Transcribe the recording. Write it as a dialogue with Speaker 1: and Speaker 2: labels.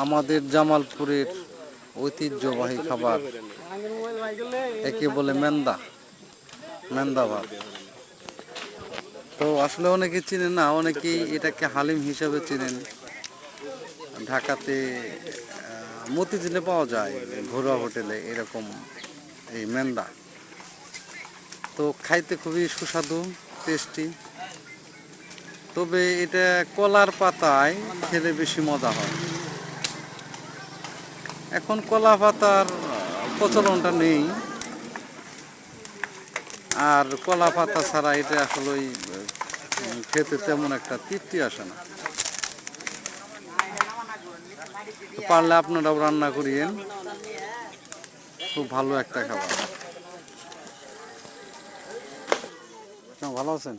Speaker 1: আমাদের জামালপুরের ঐতিহ্যবাহী খাবার, একে বলে মেন্দা ভাত। তো আসলে অনেকে চিনেন না, অনেকেই এটাকে হালিম হিসাবে চিনেন। ঢাকাতে মতিঝিলে পাওয়া যায় ঘরোয়া হোটেলে এরকম এই মেন্দা। তো খাইতে খুবই সুস্বাদু, টেস্টি। তবে এটা কলার পাতায় খেলে বেশি মজা হয়। এখন কলা পাতার প্রচলনটা নেই, আর কলা পাতা ছাড়া এটা আসলেই খেতে তেমন একটা তৃপ্তি আসে না। পারলে আপনারাও রান্না করিয়েন, খুব ভালো একটা খাবার। ভালো আছেন?